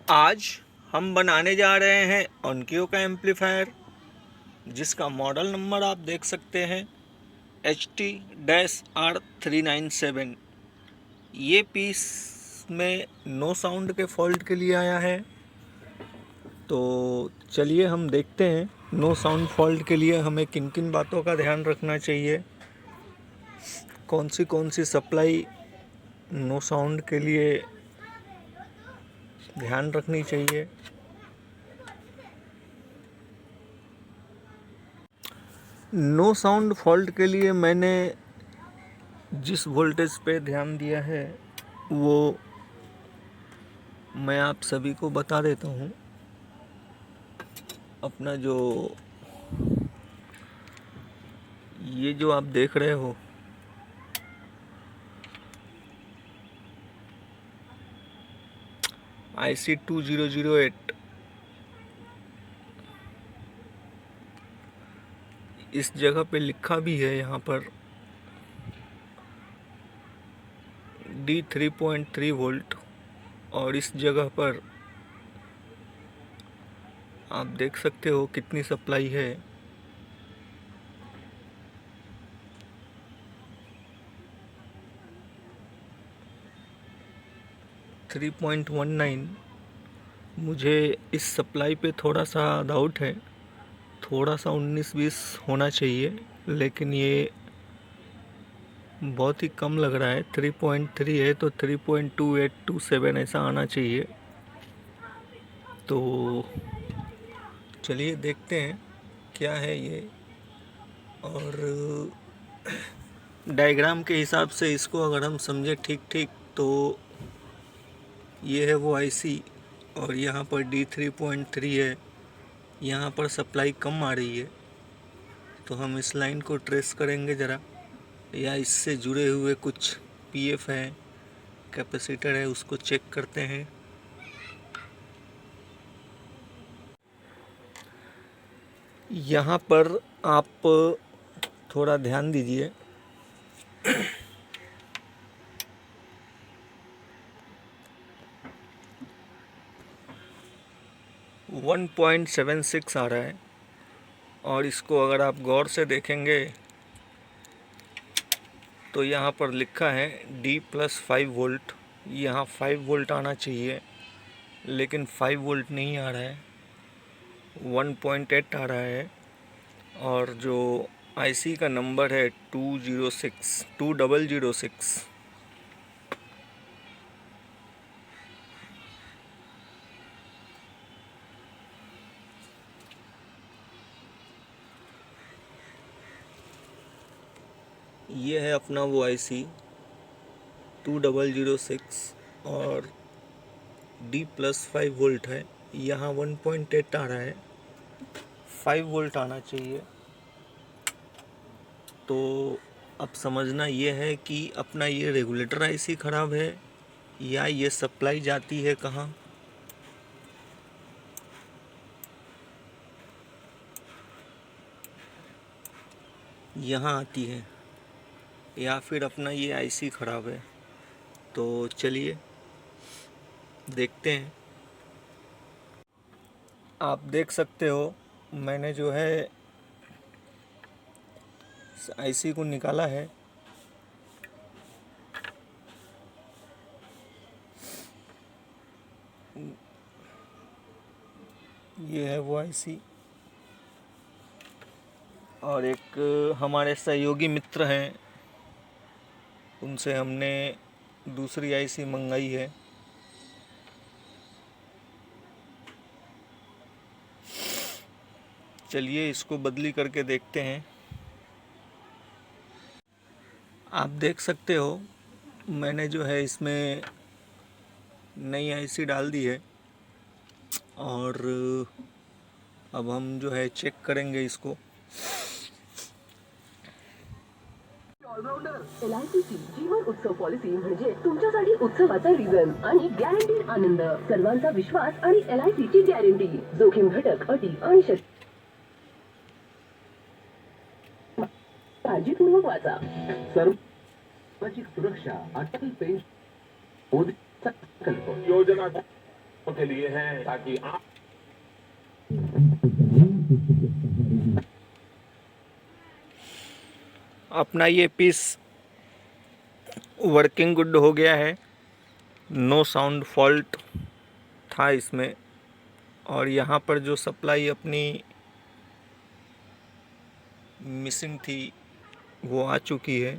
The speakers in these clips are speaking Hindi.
आज हम बनाने जा रहे हैं ओंकियो का एम्पलीफायर, जिसका मॉडल नंबर आप देख सकते हैं HT-R397। ये पीस में नो साउंड के फॉल्ट के लिए आया है। तो चलिए हम देखते हैं नो साउंड फॉल्ट के लिए हमें किन किन बातों का ध्यान रखना चाहिए, कौन सी सप्लाई नो साउंड के लिए ध्यान रखनी चाहिए। नो साउंड फॉल्ट के लिए मैंने जिस वोल्टेज पे ध्यान दिया है वो मैं आप सभी को बता देता हूँ। अपना ये जो आप देख रहे हो, IC 2008, इस जगह पे लिखा भी है यहाँ पर D 3.3 वोल्ट, और इस जगह पर आप देख सकते हो कितनी सप्लाई है। थ्री 3.19। मुझे इस सप्लाई पे थोड़ा सा डाउट है, थोड़ा सा 19-20 होना चाहिए, लेकिन ये बहुत ही कम लग रहा है। 3.3 है तो 3.2827 ऐसा आना चाहिए। तो चलिए देखते हैं क्या है ये, और डायग्राम के हिसाब से इसको अगर हम समझे ठीक तो ये है वो आईसी, और यहाँ पर D 3.3 है। यहाँ पर सप्लाई कम आ रही है, तो हम इस लाइन को ट्रेस करेंगे ज़रा, या इससे जुड़े हुए कुछ पीएफ है, कैपेसिटर है, उसको चेक करते हैं। यहाँ पर आप थोड़ा ध्यान दीजिए। 1.76 आ रहा है, और इसको अगर आप गौर से देखेंगे तो यहाँ पर लिखा है D+5 वोल्ट। यहाँ 5 वोल्ट आना चाहिए, लेकिन 5 वोल्ट नहीं आ रहा है, 1.8 आ रहा है। और जो आईसी का नंबर है 2006। ये है अपना वो आईसी 2006, और D+5 वोल्ट है। यहाँ 1.8 आ रहा है, 5 वोल्ट आना चाहिए। तो अब समझना ये है कि अपना ये रेगुलेटर आईसी ख़राब है, या ये सप्लाई जाती है कहाँ। यहाँ आती है, या फिर अपना ये आईसी ख़राब है। तो चलिए देखते हैं। आप देख सकते हो मैंने जो है आईसी को निकाला है। ये है वो आईसी, और एक हमारे सहयोगी मित्र हैं, उनसे हमने दूसरी आईसी मंगाई है। चलिए इसको बदली करके देखते हैं। आप देख सकते हो मैंने जो है इसमें नई आईसी डाल दी है, और अब हम जो है चेक करेंगे इसको। LICची जीवन उत्सव पॉलिसी म्हणजे तुमच्यासाठी उत्सवाचा रिझन आणि गॅरंटीड आनंद, सर्वांचा विश्वास आणि LICची गॅरंटी, जोखीम घटक, अटी आणि काळजीपूर्वक वाचा। सामाजिक सुरक्षा अटल पेन्शन योजना के लिए है ताकि आप अपना ये पीस वर्किंग गुड हो गया है, नो साउंड फॉल्ट था इसमें। और यहाँ पर जो सप्लाई अपनी मिसिंग थी वो आ चुकी है।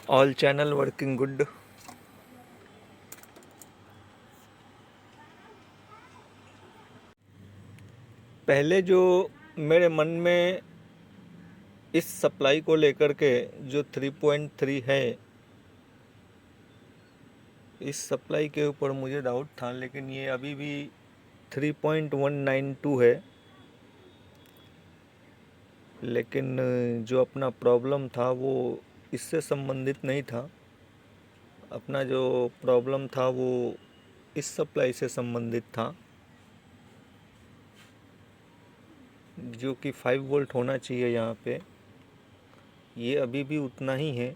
All channel working good. पहले जो मेरे मन में इस सप्लाई को लेकर के जो 3.3 है, इस सप्लाई के ऊपर मुझे डाउट था, लेकिन ये अभी भी 3.192 है। लेकिन जो अपना प्रॉब्लम था वो इससे संबंधित नहीं था। अपना जो प्रॉब्लम था वो इस सप्लाई से संबंधित था, जो कि 5 वोल्ट होना चाहिए यहाँ पे। ये अभी भी उतना ही है।